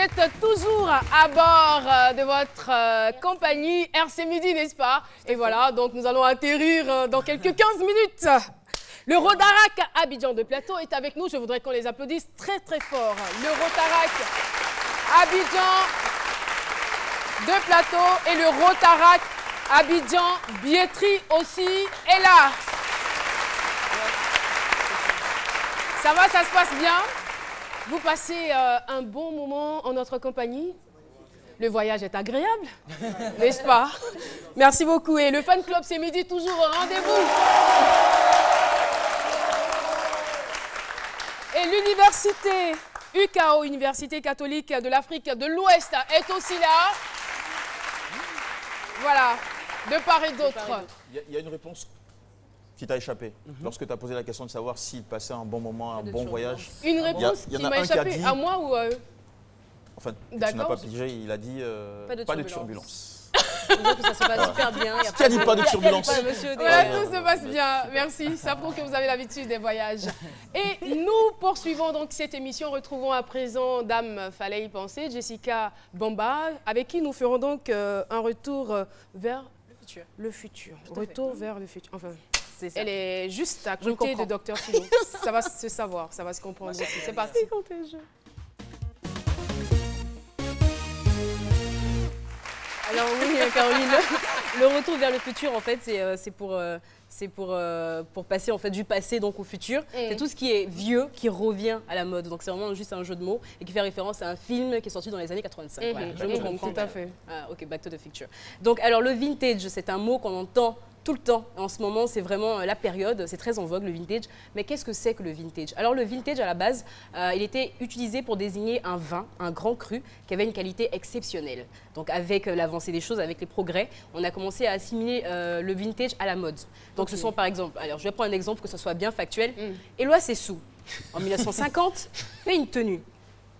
êtes toujours à bord de votre compagnie RC Midi, n'est-ce pas? Et voilà, donc nous allons atterrir dans quelques 15 minutes. Le Rodarac Abidjan de Plateau est avec nous. Je voudrais qu'on les applaudisse très très fort. Le Rodarac Abidjan de Plateau et le Rodarac Abidjan Billetterie aussi est là. Ça va, ça se passe bien? Vous passez un bon moment en notre compagnie? Le voyage est agréable, n'est-ce pas? Merci beaucoup. Et le fan club, c'est midi, toujours au rendez-vous. Et l'université UCAO, Université catholique de l'Afrique de l'Ouest, est aussi là. Voilà, de part et d'autre. Il y a une réponse qui t'a échappé lorsque tu as posé la question de savoir s'il passait un bon moment, un bon voyage. Une réponse qui m'a échappé à moi ou à eux? Enfin, tu n'as pas pigé, il a dit pas de turbulence. Que ça se passe super bien. Qui a dit pas de turbulence? Voilà, tout se passe bien. Merci. Ça prouve que vous avez l'habitude des voyages. Et nous poursuivons donc cette émission. Retrouvons à présent Dame Fallait y penser, Jessica Bamba, avec qui nous ferons donc un retour vers le futur. Retour vers le futur. Enfin, elle est juste à côté de Dr Philo. Ça va se savoir, ça va se comprendre aussi. C'est parti. Alors oui, Caroline, le retour vers le futur, en fait, c'est pour passer en fait, du passé donc, au futur. C'est tout ce qui est vieux qui revient à la mode. Donc c'est vraiment juste un jeu de mots et qui fait référence à un film qui est sorti dans les années 85. Voilà, je me comprends. Tout à fait. Ah, ok, Back to the Future. Donc alors le vintage, c'est un mot qu'on entend tout le temps. En ce moment, c'est vraiment la période, c'est très en vogue le vintage. Mais qu'est-ce que c'est que le vintage? Alors le vintage, à la base, il était utilisé pour désigner un vin, un grand cru, qui avait une qualité exceptionnelle. Donc avec l'avancée des choses, avec les progrès, on a commencé à assimiler le vintage à la mode. Donc ce sont par exemple, alors je vais prendre un exemple que ce soit bien factuel. Éloi Sessou, en 1950, fait une tenue,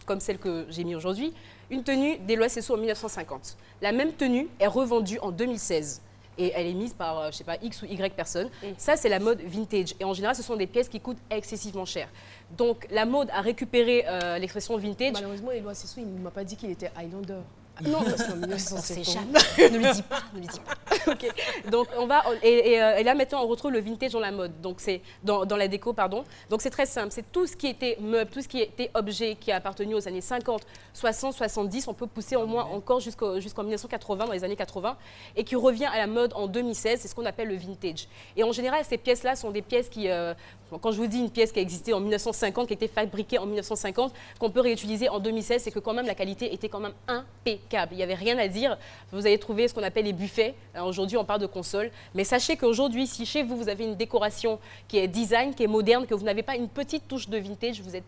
comme celle que j'ai mise aujourd'hui, une tenue d'Éloi Sessou en 1950. La même tenue est revendue en 2016. Et elle est mise par, je sais pas, X ou Y personnes. Ça, c'est la mode vintage. Et en général, ce sont des pièces qui coûtent excessivement cher. Donc, la mode a récupéré l'expression vintage. Malheureusement, Éloi Sessou, il ne m'a pas dit qu'il était Highlander. Non, c'est jamais. Ne lui dis pas, ne lui dis pas. Okay. Donc on va et là maintenant on retrouve le vintage dans la mode. Donc c'est dans la déco pardon. Donc c'est très simple, c'est tout ce qui était meuble, tout ce qui était objet qui a appartenu aux années 50, 60, 70, on peut pousser au moins encore jusqu'en 1980 dans les années 80 et qui revient à la mode en 2016, c'est ce qu'on appelle le vintage. Et en général, ces pièces-là sont des pièces qui quand je vous dis une pièce qui a existé en 1950, qui a été fabriquée en 1950, qu'on peut réutiliser en 2016, c'est que quand même la qualité était quand même impeccable. Il n'y avait rien à dire. Vous allez trouver ce qu'on appelle les buffets. Aujourd'hui, on parle de consoles. Mais sachez qu'aujourd'hui, si chez vous, vous avez une décoration qui est design, qui est moderne, que vous n'avez pas une petite touche de vintage, vous êtes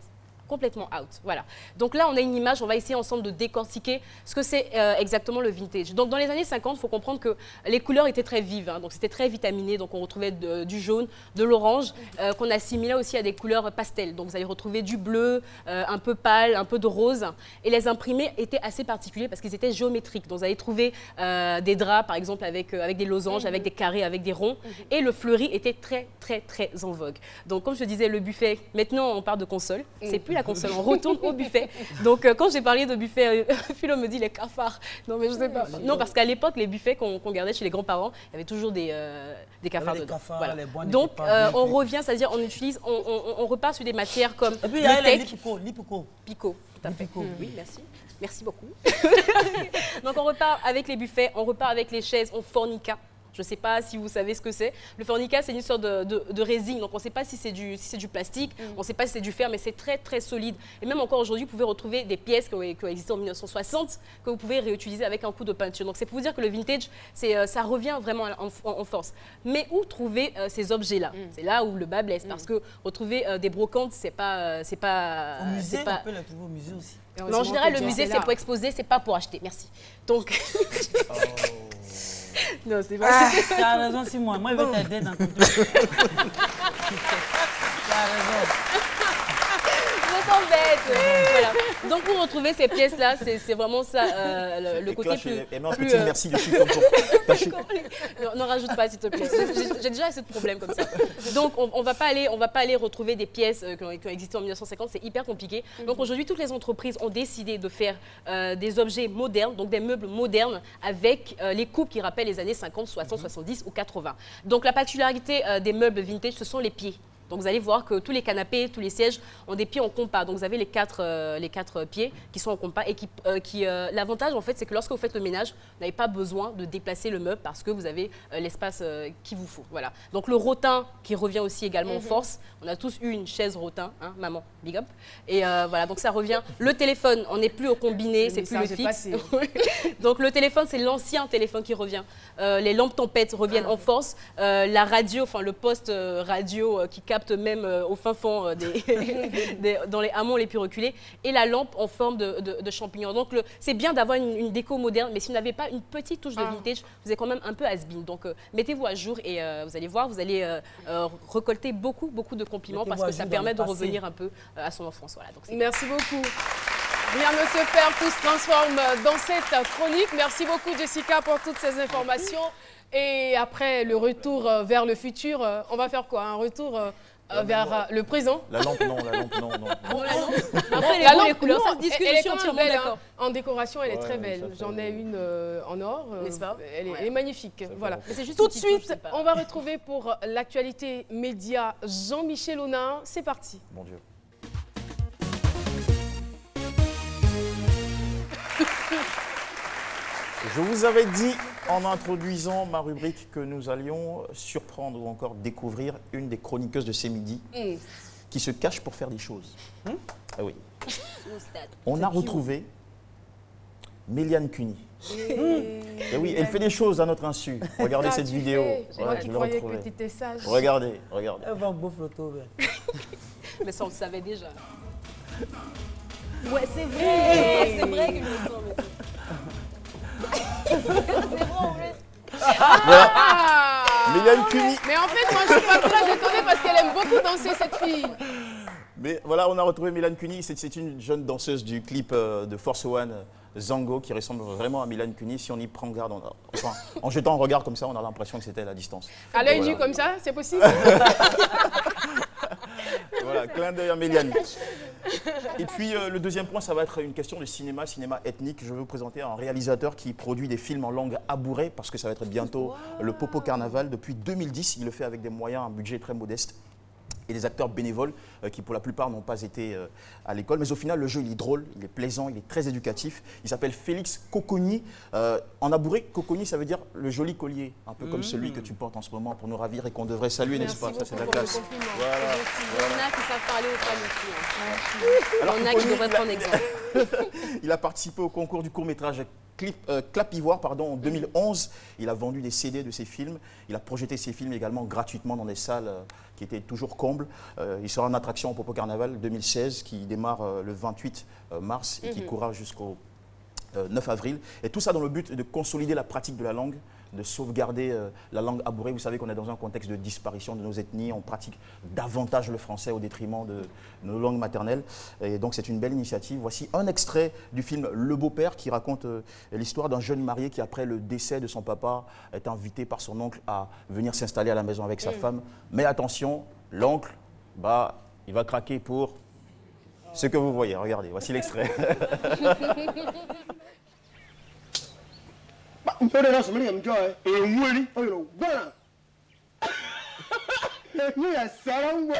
complètement out. Voilà. Donc là, on a une image, on va essayer ensemble de décortiquer ce que c'est exactement le vintage. Donc dans les années 50, il faut comprendre que les couleurs étaient très vives, hein, donc c'était très vitaminé, donc on retrouvait du jaune, de l'orange, qu'on assimilait aussi à des couleurs pastel. Donc vous allez retrouver du bleu, un peu pâle, un peu de rose. Et les imprimés étaient assez particuliers parce qu'ils étaient géométriques. Donc vous allez trouver des draps, par exemple, avec des losanges, avec des carrés, avec des ronds. Et le fleuri était très, très, très en vogue. Donc comme je disais, le buffet, maintenant on parle de console, c'est plus la console, on retourne au buffet. Donc quand j'ai parlé de buffet, Philo me dit les cafards. Non mais je sais pas. Non parce qu'à l'époque les buffets qu'on gardait chez les grands-parents, il y avait toujours des cafards dedans. Voilà. Donc on revient, c'est-à-dire on utilise, on repart sur des matières comme et puis il y a les Pico. Pico, tout à fait. Oui, merci. Merci beaucoup. Donc on repart avec les buffets, on repart avec les chaises en fornica. Je ne sais pas si vous savez ce que c'est. Le fornica, c'est une sorte de résine. Donc, on ne sait pas si c'est du plastique, on ne sait pas si c'est du fer, mais c'est très, très solide. Et même encore aujourd'hui, vous pouvez retrouver des pièces qui ont existé en 1960 que vous pouvez réutiliser avec un coup de peinture. Donc, c'est pour vous dire que le vintage, ça revient vraiment en force. Mais où trouver ces objets-là? C'est là où le bas blesse. Parce que retrouver des brocantes, c'est pas... Au musée, on peut les trouver au musée aussi. Mais en général, le musée, c'est pour exposer, c'est pas pour acheter. Merci. Donc... Non, c'est pas ça. Tu as raison, Simon. Moi, je vais t'aider dans ton truc. Tu as raison. Donc t'embête. Voilà. Donc pour retrouver ces pièces-là, c'est vraiment ça, le côté plus... Et un petit merci dessus comme pour tâcher. N'en rajoute pas, s'il te plaît. J'ai déjà assez de problèmes comme ça. Donc on va pas aller retrouver des pièces qui ont existé en 1950, c'est hyper compliqué. Donc aujourd'hui, toutes les entreprises ont décidé de faire des objets modernes, donc des meubles modernes avec les coupes qui rappellent les années 50, 60, 70 ou 80. Donc la particularité des meubles vintage, ce sont les pieds. Donc vous allez voir que tous les canapés, tous les sièges ont des pieds en compas. Donc vous avez les quatre pieds qui sont en compas et l'avantage en fait c'est que lorsque vous faites le ménage, vous n'avez pas besoin de déplacer le meuble parce que vous avez l'espace qu'il vous faut. Voilà. Donc le rotin qui revient aussi également en force. On a tous eu une chaise rotin, hein, maman, big up. Et voilà, donc ça revient. Le téléphone, on n'est plus au combiné, c'est plus le fixe. Donc le téléphone, c'est l'ancien téléphone qui revient. Les lampes tempêtes reviennent en force. La radio, enfin le poste radio qui capte même au fin fond dans les hameaux les plus reculés, et la lampe en forme de champignon. Donc c'est bien d'avoir une déco moderne, mais si vous n'avez pas une petite touche de vintage, vous êtes quand même un peu has-been. Donc mettez-vous à jour et vous allez voir, vous allez récolter beaucoup de compliments parce que ça permet de revenir un peu à son enfance. Voilà, donc merci beaucoup. Rien ne se perd, tout se transforme dans cette chronique. Merci beaucoup Jessica pour toutes ces informations. Et après le retour vers le futur, on va faire quoi? Un retour vers le présent? La lampe, non. Après, les couleurs, ça se discute, elle je est suis quand même entièrement belle. d'accord. En décoration, elle est très belle. J'en ai une en or. N'est-ce pas? Elle est magnifique. Voilà. C'est juste Tout de suite, on va retrouver pour l'actualité média Jean-Michel Honin. C'est parti. Mon Dieu. Je vous avais dit en introduisant ma rubrique que nous allions surprendre ou encore découvrir une des chroniqueuses de ces midis qui se cache pour faire des choses. Ah oui. On a retrouvé Méliane Cuny. Et oui, elle fait des choses à notre insu. Regardez cette vidéo. Moi Ouais, qui je l'ai croyais que retrouvée. tu étais sage. Regardez. Elle va en beau photo. Mais ça, on le savait déjà. Ouais, c'est vrai. C'est vrai que je me sens. C'est vrai, en plus. Méliane Cuny. Mais en fait, moi, je suis pas très étonnée parce qu'elle aime beaucoup danser, cette fille. Mais voilà, on a retrouvé Méliane Cuny. C'est une jeune danseuse du clip de Force One, Zango, qui ressemble vraiment à Méliane Cuny. Si on y prend garde, en jetant un regard comme ça, on a l'impression que c'était à la distance. À l'œil nu comme ça, c'est possible? Voilà, clin d'œil à Méliane. Et puis le deuxième point, ça va être une question de cinéma ethnique. Je vais vous présenter un réalisateur qui produit des films en langue abourée parce que ça va être bientôt le Popo Carnaval. Depuis 2010, il le fait avec des moyens, un budget très modeste. Et des acteurs bénévoles qui pour la plupart n'ont pas été à l'école. Mais au final, le jeu il est drôle, il est plaisant, il est très éducatif. Il s'appelle Félix Coconi. En abouré, Coconi, ça veut dire le joli collier, un peu comme celui que tu portes en ce moment pour nous ravir et qu'on devrait saluer, n'est-ce pas? Ça, c'est la classe. Voilà. Il y en a qui savent parler aux femmes aussi. Il y en a qui devraient prendre exemple. Il a participé au concours du court-métrage Clap Ivoire en 2011. Il a vendu des CD de ses films. Il a projeté ses films également gratuitement dans des salles qui étaient toujours combles. Il sera en attraction au Popo Carnaval 2016 qui démarre le 28 mars et qui courra jusqu'au 9 avril. Et tout ça dans le but de consolider la pratique de la langue, de sauvegarder la langue abourée. Vous savez qu'on est dans un contexte de disparition de nos ethnies. On pratique davantage le français au détriment de nos langues maternelles. Et donc c'est une belle initiative. Voici un extrait du film Le Beau-Père qui raconte l'histoire d'un jeune marié qui, après le décès de son papa, est invité par son oncle à venir s'installer à la maison avec sa femme. Mais attention, l'oncle, il va craquer pour ce que vous voyez. Regardez, voici l'extrait. Mpere na sumuli mjoe enweli oyo gwana ni ya sarango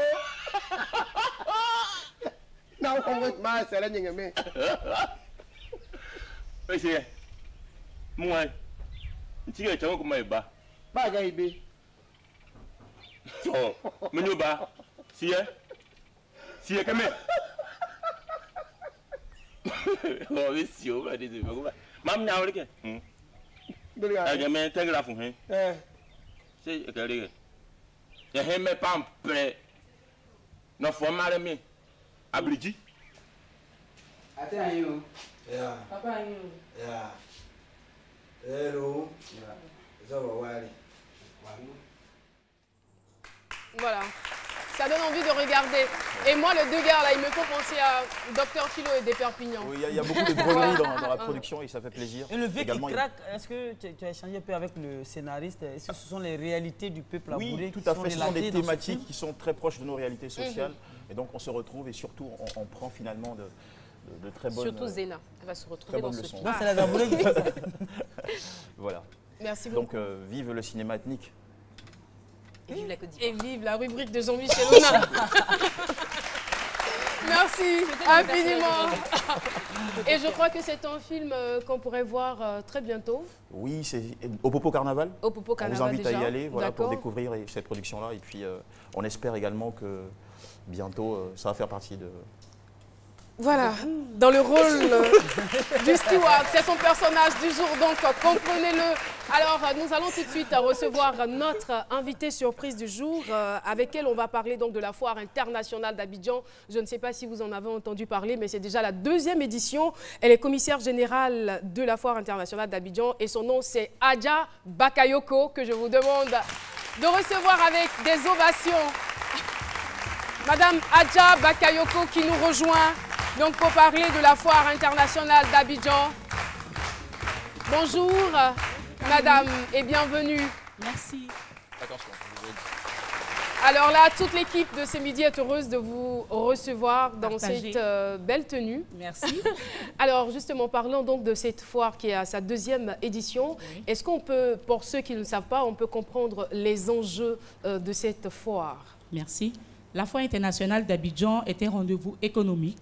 na ko wet ma sala nyinga me Ese muai ntiga chango kuma iba ba ga ibe so menyo ba sie kame oh visio ba de ba mam nyaawle ke aga me tegra fun he se ekere ye he me pampe no fo mare mi abriji ate ayo Yeah. Papa, Yeah. Hello. Yeah. Zawa wali. voilà. Ça donne envie de regarder. Et moi, le deux gars, là, il me faut penser à Dr Philo et des Perpignan. Oui, il y a beaucoup de drôleries dans la production et ça fait plaisir. Et le V qui Également, craque, est-ce que tu as échangé un peu avec le scénariste? Est-ce que ce sont les réalités du peuple Oui, labouré tout qui à sont fait. Ce sont des relatées dans ce thématiques film? qui sont très proches de nos réalités sociales. Et donc, on se retrouve et surtout, on prend finalement de très bonnes Surtout Zéna, elle va se retrouver dans ce leçons. film. Non, c'est la labourée qui fait ça. Voilà. Merci beaucoup. Donc, vive le cinéma ethnique. Et vive la Côte d'Ivoire. Et vive la rubrique de Jean-Michel Lona. Merci infiniment. Et je crois que c'est un film qu'on pourrait voir très bientôt. Oui, c'est au Popo Carnaval. Au Popo On vous Carnaval invite déjà. à y aller voilà, pour D'accord. découvrir cette production-là. Et puis, on espère également que bientôt, ça va faire partie de... Voilà, dans le rôle du steward, c'est son personnage du jour, donc comprenez-le. Alors, nous allons tout de suite recevoir notre invitée surprise du jour, avec elle on va parler donc de la foire internationale d'Abidjan. Je ne sais pas si vous en avez entendu parler, mais c'est déjà la 2e édition. Elle est commissaire générale de la foire internationale d'Abidjan et son nom c'est Adja Bakayoko, que je vous demande de recevoir avec des ovations. Madame Adja Bakayoko qui nous rejoint. Donc, pour parler de la foire internationale d'Abidjan. Bonjour, madame, et bienvenue. Merci. Attention, Alors là, toute l'équipe de Ce Midi est heureuse de vous recevoir dans Partagez. cette belle tenue. Merci. Alors, justement, parlons donc de cette foire qui est à sa 2e édition. Oui. Est-ce qu'on peut, pour ceux qui ne le savent pas, on peut comprendre les enjeux de cette foire? Merci. La Foire internationale d'Abidjan est un rendez-vous économique,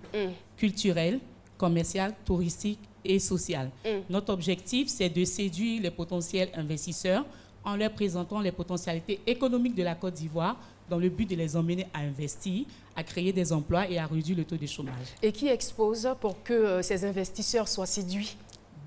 culturel, commercial, touristique et social. Notre objectif, c'est de séduire les potentiels investisseurs en leur présentant les potentialités économiques de la Côte d'Ivoire dans le but de les emmener à investir, à créer des emplois et à réduire le taux de chômage. Et qui expose pour que ces investisseurs soient séduits?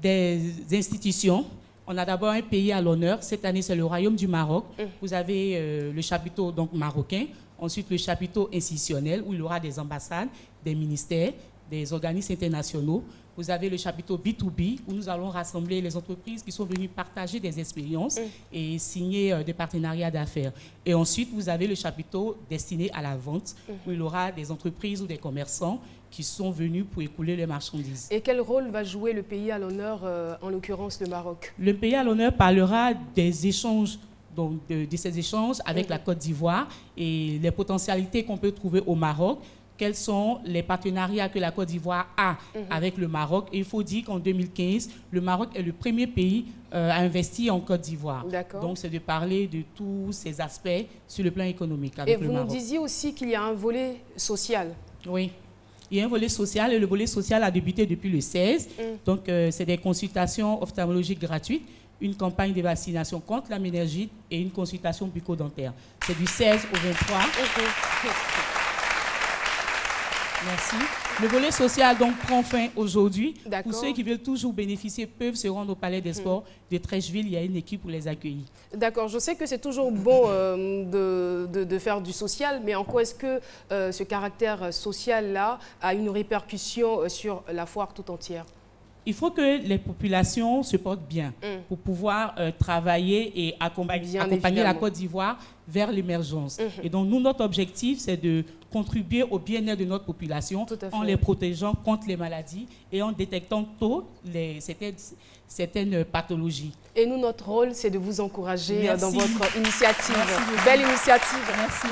Des institutions. On a d'abord un pays à l'honneur. Cette année, c'est le Royaume du Maroc. Vous avez le chapiteau donc, marocain. Ensuite, le chapiteau institutionnel où il y aura des ambassades, des ministères, des organismes internationaux. Vous avez le chapiteau B2B où nous allons rassembler les entreprises qui sont venues partager des expériences et signer des partenariats d'affaires. Et ensuite, vous avez le chapiteau destiné à la vente où il y aura des entreprises ou des commerçants qui sont venus pour écouler les marchandises. Et quel rôle va jouer le pays à l'honneur, en l'occurrence le Maroc? Le pays à l'honneur parlera des échanges, donc de ces échanges avec la Côte d'Ivoire et les potentialités qu'on peut trouver au Maroc. Quels sont les partenariats que la Côte d'Ivoire a avec le Maroc? Et il faut dire qu'en 2015, le Maroc est le premier pays à investir en Côte d'Ivoire. Donc, c'est de parler de tous ces aspects sur le plan économique avec le Maroc. Et vous nous disiez aussi qu'il y a un volet social. Oui. Il y a un volet social et le volet social a débuté depuis le 16. Donc, c'est des consultations ophtalmologiques gratuites, une campagne de vaccination contre la méningite et une consultation bucco-dentaire. C'est du 16 au 23. Merci. Le volet social donc prend fin aujourd'hui. Pour ceux qui veulent toujours bénéficier peuvent se rendre au Palais des Sports de Trècheville. Il y a une équipe pour les accueillir. D'accord. Je sais que c'est toujours bon de faire du social, mais en quoi est-ce que ce caractère social-là a une répercussion sur la foire tout entière? Il faut que les populations se portent bien pour pouvoir travailler et accompagner la Côte d'Ivoire vers l'émergence. Et donc, nous, notre objectif, c'est de contribuer au bien-être de notre population en les protégeant contre les maladies et en détectant tôt certaines pathologies. Et nous, notre rôle, c'est de vous encourager dans votre initiative. Merci. Belle initiative.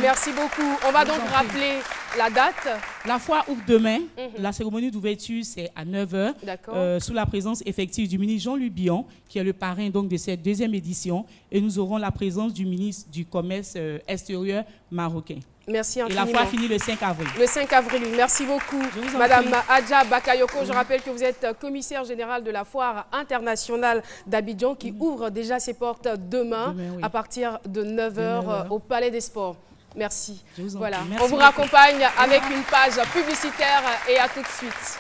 Merci beaucoup. On va donc rappeler la date. La foire ouvre demain. La cérémonie d'ouverture, c'est à 9h. Sous la présence effective du ministre Jean-Louis Billon, qui est le parrain donc, de cette 2e édition. Et nous aurons la présence du ministre du Commerce extérieur marocain. Merci infiniment. Et la foire finit le 5 avril. Le 5 avril, merci beaucoup. Madame Adja Bakayoko, je rappelle que vous êtes commissaire générale de la foire internationale d'Abidjan qui ouvre déjà ses portes demain à partir de 9h au Palais des Sports. Merci. Voilà. Merci on vous raccompagne avec une page publicitaire et à tout de suite.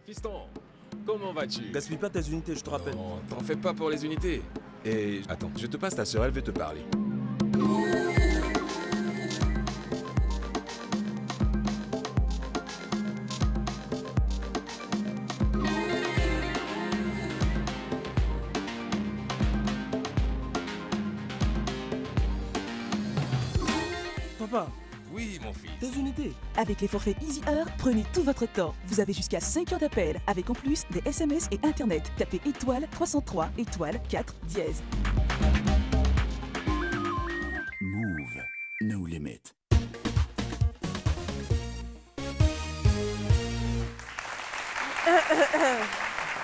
Fiston, comment vas-tu? Gaspille pas tes unités, je te rappelle. Oh, t'en fais pas pour les unités. Et attends, je te passe ta sœur, elle veut te parler. Papa, Oui, mon fils. Des unités. Avec les forfaits Easy Heure, prenez tout votre temps. Vous avez jusqu'à 5 heures d'appel, avec en plus des SMS et Internet. Tapez étoile 303 étoile 4 dièse. Move, no limit.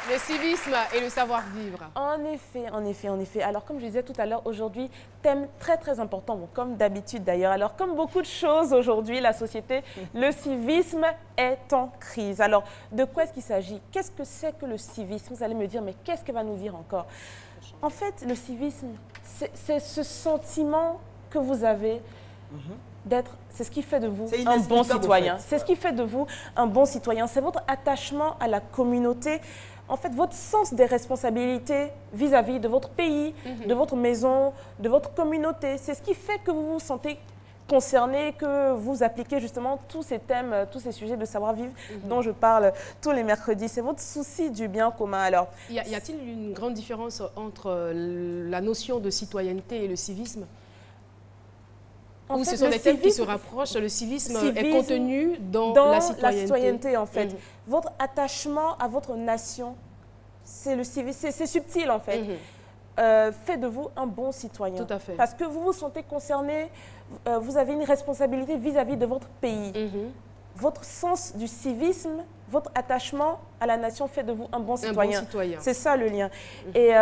Le civisme et le savoir-vivre. En effet, en effet, en effet. Alors, comme je disais tout à l'heure, aujourd'hui, thème très, très important, bon, comme d'habitude d'ailleurs. Alors, comme beaucoup de choses aujourd'hui, la société, le civisme est en crise. Alors, de quoi est-ce qu'il s'agit? Qu'est-ce que c'est que le civisme? Vous allez me dire, mais qu'est-ce qu'elle va nous dire encore? En fait, le civisme, c'est ce sentiment que vous avez d'être, c'est ce qui fait de vous un bon citoyen. C'est ce qui fait de vous un bon citoyen. C'est votre attachement à la communauté. En fait, votre sens des responsabilités vis-à-vis de votre pays, de votre maison, de votre communauté. C'est ce qui fait que vous vous sentez concerné, que vous appliquez justement tous ces thèmes, tous ces sujets de savoir-vivre dont je parle tous les mercredis. C'est votre souci du bien commun. Alors, y a-t-il une grande différence entre la notion de citoyenneté et le civisme? Ou ce sont des thèmes qui se rapprochent? Le civisme est contenu dans la citoyenneté. En fait. Votre attachement à votre nation, c'est le civisme, c'est subtil en fait. Fait de vous un bon citoyen. Tout à fait. Parce que vous vous sentez concerné, vous avez une responsabilité vis-à-vis de votre pays. Votre sens du civisme, votre attachement à la nation fait de vous un bon citoyen. C'est ça le lien. Et,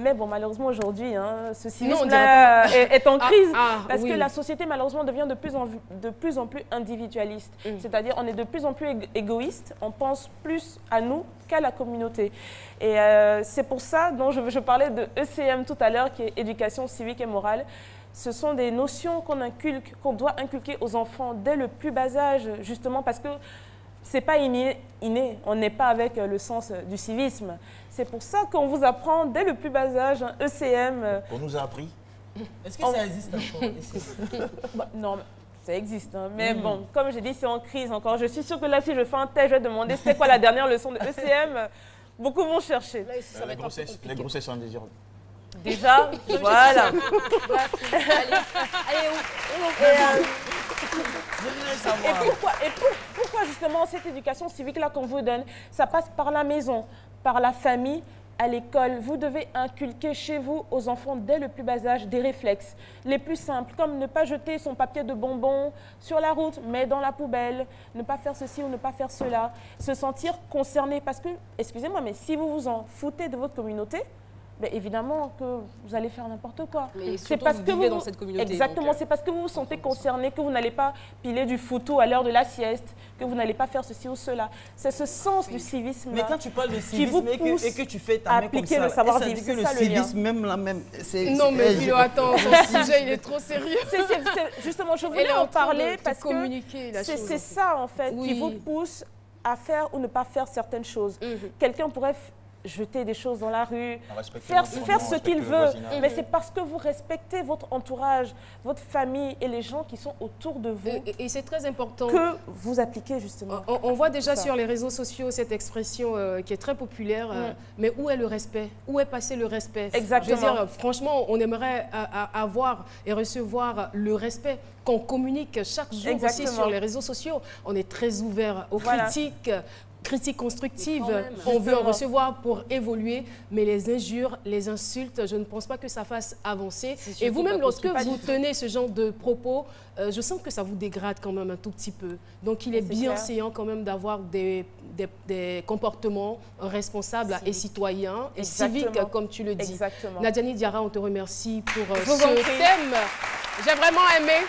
mais bon, malheureusement aujourd'hui, ce civisme-là est en crise parce que la société malheureusement devient de plus en plus individualiste. C'est-à-dire on est de plus en plus égoïste, on pense plus à nous qu'à la communauté. Et c'est pour ça dont je parlais de ECM tout à l'heure, qui est éducation civique et morale. Ce sont des notions qu'on inculque, qu'on doit inculquer aux enfants dès le plus bas âge, justement parce que ce n'est pas inné, on n'est pas avec le sens du civisme. C'est pour ça qu'on vous apprend dès le plus bas âge un ECM. On nous a appris. Est-ce que ça existe encore? Non, ça existe. Mais bon, comme j'ai dit, c'est en crise encore. Je suis sûre que là, si je fais un test, je vais demander c'était quoi la dernière leçon de ECM. Beaucoup vont chercher. Les grossesses indésirables. Déjà, voilà. Pourquoi justement cette éducation civique-là qu'on vous donne, ça passe par la maison, par la famille, à l'école. Vous devez inculquer chez vous aux enfants dès le plus bas âge des réflexes les plus simples, comme ne pas jeter son papier de bonbons sur la route, mais dans la poubelle, ne pas faire ceci ou ne pas faire cela, se sentir concerné. Parce que, excusez-moi, mais si vous vous en foutez de votre communauté, ben évidemment que vous allez faire n'importe quoi. C'est parce que vous dans cette communauté. Exactement, c'est parce que vous vous sentez concerné, que vous n'allez pas piler du photo à l'heure de la sieste, que vous n'allez pas faire ceci ou cela. C'est ce sens du civisme. Mais quand tu parles de civisme et que tu fais ta main comme ça, le savoir-vivre, c'est ça le civisme même là même. Non mais Philo, attends, son sujet il est trop sérieux. Justement, je voulais en parler parce que c'est ça en fait qui vous pousse à faire ou ne pas faire certaines choses. Quelqu'un pourrait jeter des choses dans la rue, faire ce qu'il veut. Mais c'est parce que vous respectez votre entourage, votre famille et les gens qui sont autour de vous. Et c'est très important. Que vous appliquez justement. On voit déjà sur les réseaux sociaux cette expression qui est très populaire. Mais où est le respect? Où est passé le respect? Exactement. Je veux dire, franchement, on aimerait avoir et recevoir le respect qu'on communique chaque jour aussi sur les réseaux sociaux. On est très ouvert aux critiques constructives, on veut en recevoir pour évoluer, mais les injures, les insultes, je ne pense pas que ça fasse avancer. Et vous-même, lorsque vous tenez ce genre de propos, je sens que ça vous dégrade quand même un tout petit peu. Donc il est bienséant quand même d'avoir des comportements responsables et citoyens et civiques, comme tu le dis. Exactement. Nadiani Diarra, on te remercie pour ce thème. J'ai vraiment aimé.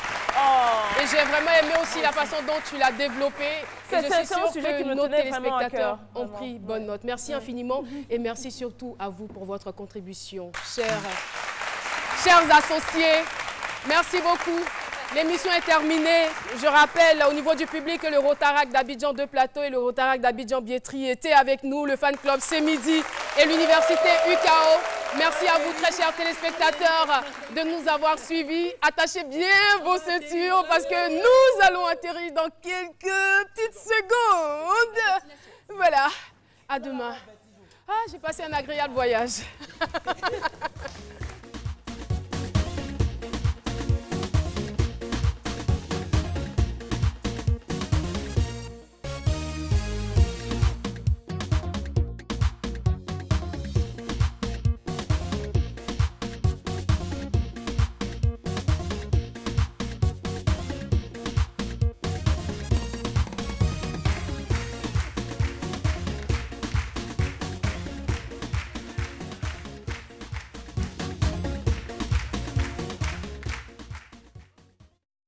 Et j'ai vraiment aimé aussi la façon dont tu l'as développé. Et je suis sûre que nos téléspectateurs ont pris bonne note. Merci infiniment et merci surtout à vous pour votre contribution. Chers associés, merci beaucoup. L'émission est terminée. Je rappelle au niveau du public que le Rotaract d'Abidjan 2 Plateau et le Rotaract d'Abidjan Biétry étaient avec nous, le fan club C'est Midi et l'université UKO. Merci à vous, très chers téléspectateurs, de nous avoir suivis. Attachez bien vos ceintures parce que nous allons atterrir dans quelques petites secondes. Voilà, à demain. Ah, j'ai passé un agréable voyage.